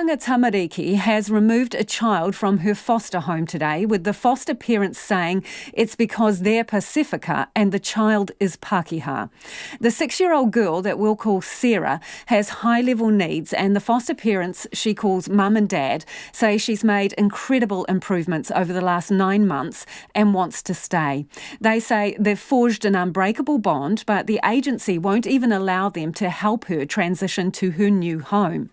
Oranga Tamariki has removed a child from her foster home today, with the foster parents saying it's because they're Pasifika and the child is Pākehā. The 6-year-old girl that we'll call Sarah has high-level needs, and the foster parents she calls mum and dad say she's made incredible improvements over the last 9 months and wants to stay. They say they've forged an unbreakable bond, but the agency won't even allow them to help her transition to her new home.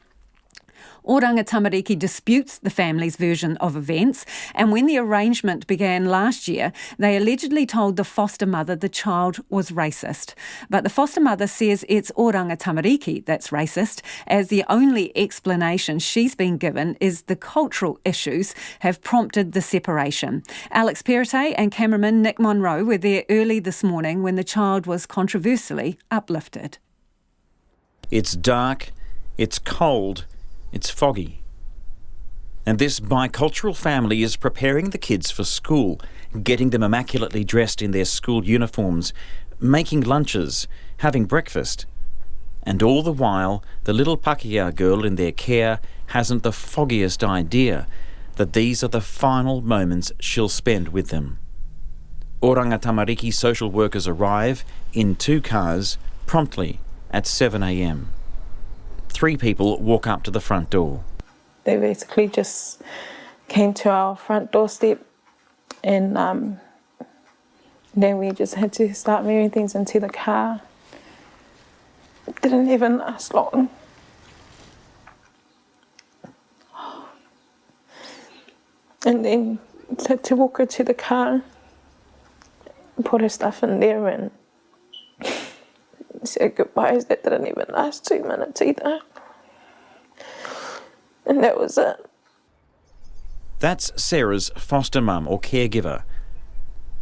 Oranga Tamariki disputes the family's version of events, and when the arrangement began last year, they allegedly told the foster mother the child was racist. But the foster mother says it's Oranga Tamariki that's racist, as the only explanation she's been given is the cultural issues have prompted the separation. Alex Perrottet and cameraman Nick Monroe were there early this morning when the child was controversially uplifted. It's dark, it's cold, it's foggy. And this bicultural family is preparing the kids for school, getting them immaculately dressed in their school uniforms, making lunches, having breakfast. And all the while, the little Pākehā girl in their care hasn't the foggiest idea that these are the final moments she'll spend with them. Oranga Tamariki social workers arrive in 2 cars promptly at 7 a.m. 3 people walk up to the front door. They basically just came to our front doorstep, and then we just had to start moving things into the car. It didn't even last long. And then had to walk her to the car, put her stuff in there and said goodbyes. That didn't even last 2 minutes either. And that was it. That's Sarah's foster mum or caregiver.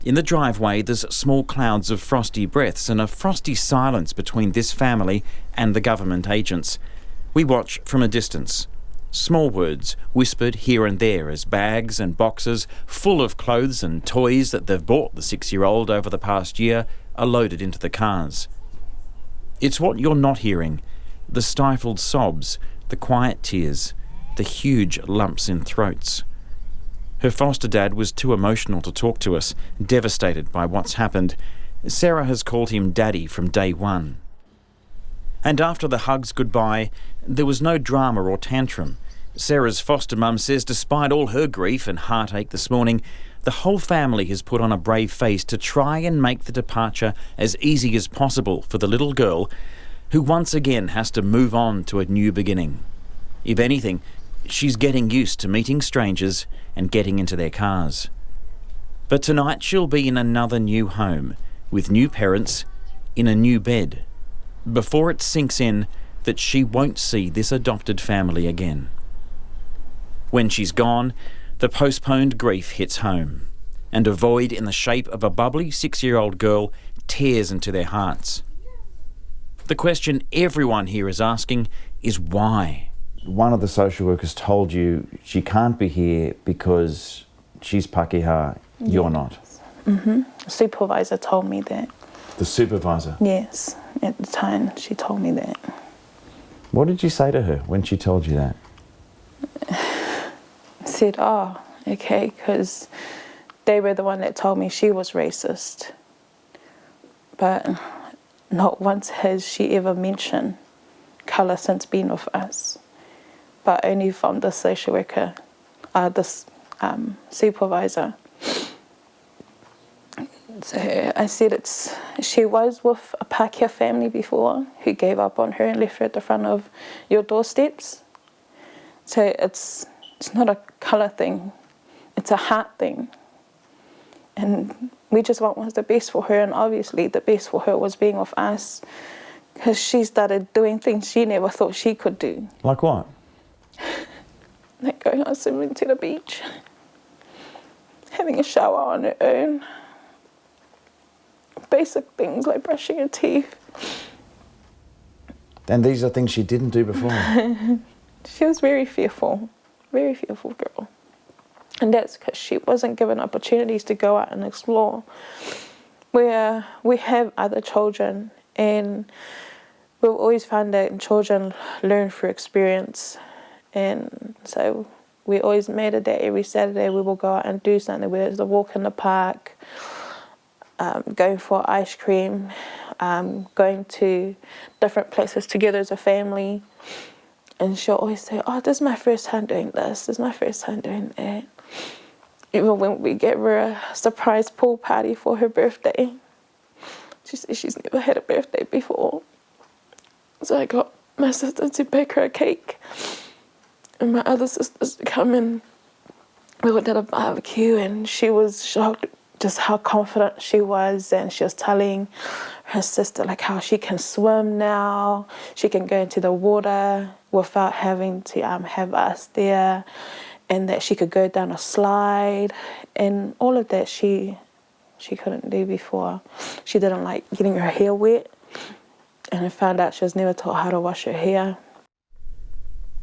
In the driveway, there's small clouds of frosty breaths and a frosty silence between this family and the government agents. We watch from a distance. Small words whispered here and there as bags and boxes full of clothes and toys that they've bought the 6-year-old over the past year are loaded into the cars. It's what you're not hearing: the stifled sobs, the quiet tears, the huge lumps in throats. Her foster dad was too emotional to talk to us, devastated by what's happened. Sarah has called him Daddy from day one. And after the hugs goodbye, there was no drama or tantrum. Sarah's foster mum says despite all her grief and heartache this morning, the whole family has put on a brave face to try and make the departure as easy as possible for the little girl who once again has to move on to a new beginning. If anything, she's getting used to meeting strangers and getting into their cars. But tonight she'll be in another new home, with new parents, in a new bed, before it sinks in that she won't see this adopted family again. When she's gone, the postponed grief hits home, and a void in the shape of a bubbly 6-year-old girl tears into their hearts. The question everyone here is asking is why? One of the social workers told you she can't be here because she's Pākehā, you're not. The supervisor told me that. The supervisor? Yes, at the time she told me that. What did you say to her when she told you that? I said, oh, okay, because they were the one that told me she was racist. But not once has she ever mentioned colour since being with us. But only from the social worker, this supervisor. So I said she was with a Pākehā family before who gave up on her and left her at the front of your doorsteps. So it's not a colour thing, it's a heart thing. And we just want what's the best for her, and obviously the best for her was being with us, because she started doing things she never thought she could do. Like what? Like going out swimming to the beach, having a shower on her own, basic things like brushing her teeth. And these are things she didn't do before? She was very fearful girl. And that's because she wasn't given opportunities to go out and explore. Where we have other children, and we've always found that children learn through experience. And so we always made it that every Saturday we will go out and do something, whether it's a walk in the park, going for ice cream, going to different places together as a family. And she'll always say, oh, this is my first time doing this, this is my first time doing that. Even when we gave her a surprise pool party for her birthday, she said she's never had a birthday before. So I got my sister to bake her a cake and my other sisters to come in. We went to a barbecue and she was shocked just how confident she was, and she was telling her sister like how she can swim now, she can go into the water without having to have us there, and that she could go down a slide, and all of that she couldn't do before. She didn't like getting her hair wet, and I found out she was never taught how to wash her hair.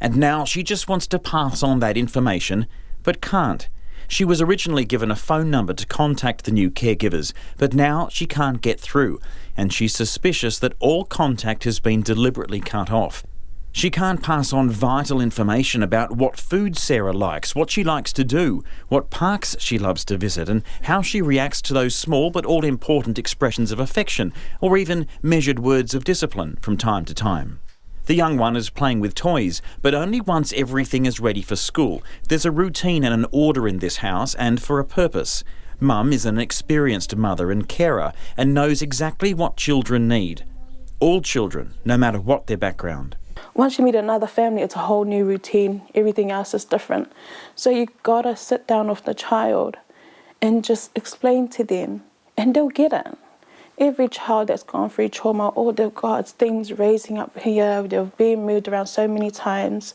And now she just wants to pass on that information, but can't. She was originally given a phone number to contact the new caregivers, but now she can't get through, and she's suspicious that all contact has been deliberately cut off. She can't pass on vital information about what food Sarah likes, what she likes to do, what parks she loves to visit, and how she reacts to those small but all-important expressions of affection, or even measured words of discipline from time to time. The young one is playing with toys, but only once everything is ready for school. There's a routine and an order in this house, and for a purpose. Mum is an experienced mother and carer, and knows exactly what children need. All children, no matter what their background. Once you meet another family, it's a whole new routine. Everything else is different. So you gotta sit down with the child and just explain to them, and they'll get it. Every child that's gone through trauma, all they've got is things raising up here, they've been moved around so many times.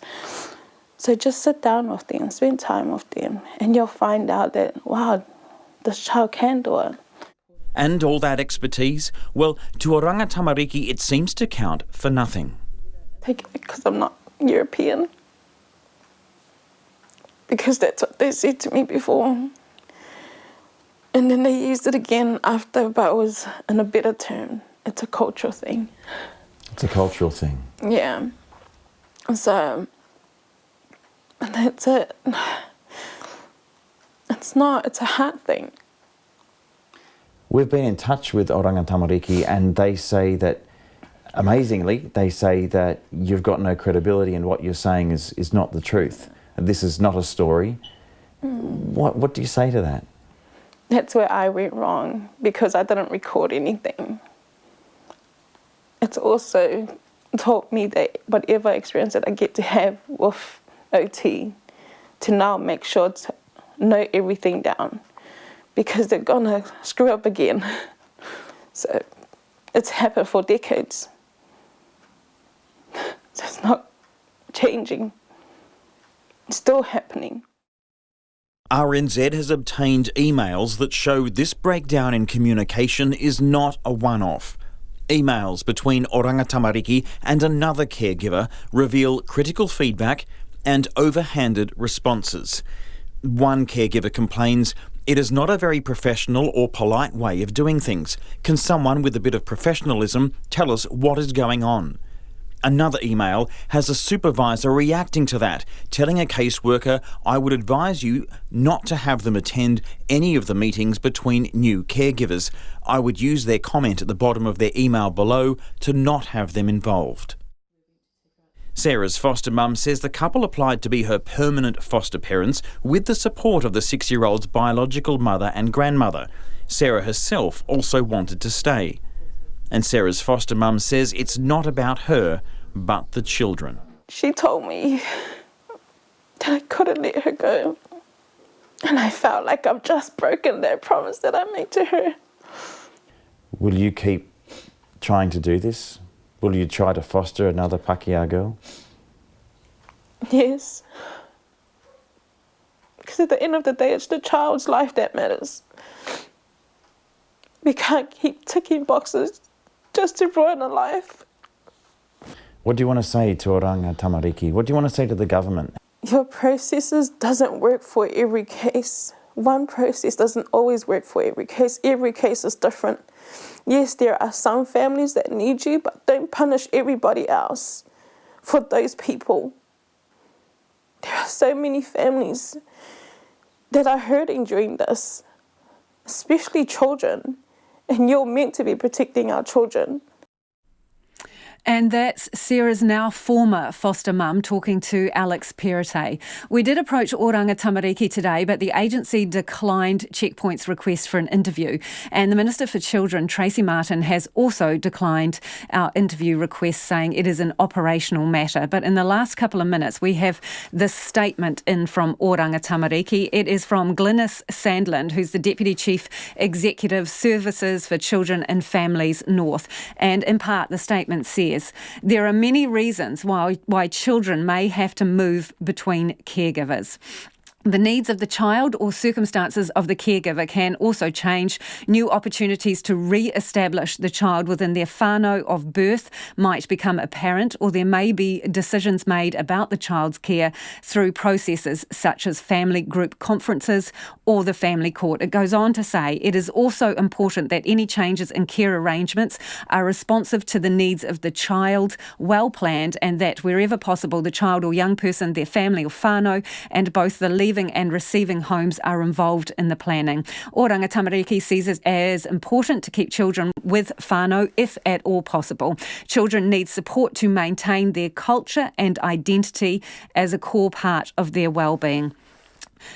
So just sit down with them, spend time with them, and you'll find out that, wow, this child can do it. And all that expertise? Well, to Oranga Tamariki it seems to count for nothing. Take it because I'm not European. Because that's what they said to me before. And then they used it again after, but it was in a better term. It's a cultural thing. It's a cultural thing. Yeah. So, and that's it. It's not, it's a heart thing. We've been in touch with Oranga Tamariki, and they say that, amazingly, they say that you've got no credibility and what you're saying is not the truth. This is not a story. What do you say to that? That's where I went wrong, because I didn't record anything. It's also taught me that whatever experience that I get to have with OT, to now make sure to note everything down, because they're gonna screw up again. So it's happened for decades. So it's not changing. It's still happening. RNZ has obtained emails that show this breakdown in communication is not a one-off. Emails between Oranga Tamariki and another caregiver reveal critical feedback and overhanded responses. One caregiver complains, "It is not a very professional or polite way of doing things. Can someone with a bit of professionalism tell us what is going on?" Another email has a supervisor reacting to that, telling a caseworker, "I would advise you not to have them attend any of the meetings between new caregivers. I would use their comment at the bottom of their email below to not have them involved." Sarah's foster mum says the couple applied to be her permanent foster parents with the support of the 6-year-old's biological mother and grandmother. Sarah herself also wanted to stay. And Sarah's foster mum says it's not about her, but the children. She told me that I couldn't let her go. And I felt like I've just broken that promise that I made to her. Will you keep trying to do this? Will you try to foster another Pākehā girl? Yes. Because at the end of the day, it's the child's life that matters. We can't keep ticking boxes just to ruin a life. What do you want to say to Oranga Tamariki? What do you want to say to the government? Your processes doesn't work for every case. One process doesn't always work for every case. Every case is different. Yes, there are some families that need you, but don't punish everybody else for those people. so many families that are hurting during this, especially children, and you're meant to be protecting our children. And that's Sarah's now former foster mum talking to Alex Perrottet. We did approach Oranga Tamariki today, but the agency declined Checkpoint's request for an interview. And the Minister for Children, Tracy Martin, has also declined our interview request, saying it is an operational matter. But in the last couple of minutes, we have this statement in from Oranga Tamariki. It is from Glynis Sandland, who's the Deputy Chief Executive Services for Children and Families North. And in part, the statement says, there are many reasons why children may have to move between caregivers. The needs of the child or circumstances of the caregiver can also change. New opportunities to re-establish the child within their whānau of birth might become apparent, or there may be decisions made about the child's care through processes such as family group conferences or the family court. It goes on to say it is also important that any changes in care arrangements are responsive to the needs of the child, well planned, and that wherever possible the child or young person, their family or whānau, and both the leaving and receiving homes are involved in the planning. Oranga Tamariki sees it as important to keep children with whānau if at all possible. Children need support to maintain their culture and identity as a core part of their well-being.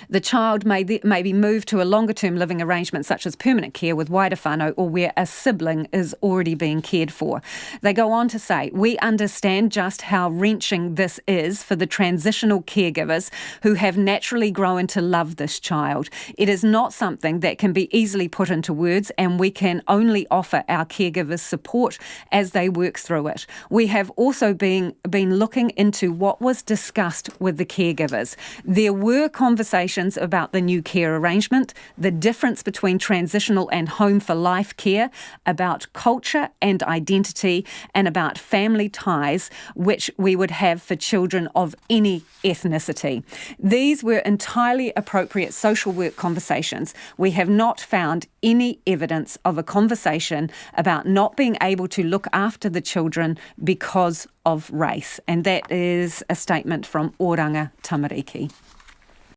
The child may be moved to a longer-term living arrangement such as permanent care with wider whānau or where a sibling is already being cared for. They go on to say, we understand just how wrenching this is for the transitional caregivers who have naturally grown to love this child. It is not something that can be easily put into words, and we can only offer our caregivers support as they work through it. We have also been looking into what was discussed with the caregivers. There were conversations about the new care arrangement, the difference between transitional and home for life care, about culture and identity, and about family ties, which we would have for children of any ethnicity. These were entirely appropriate social work conversations. We have not found any evidence of a conversation about not being able to look after the children because of race. And that is a statement from Oranga Tamariki.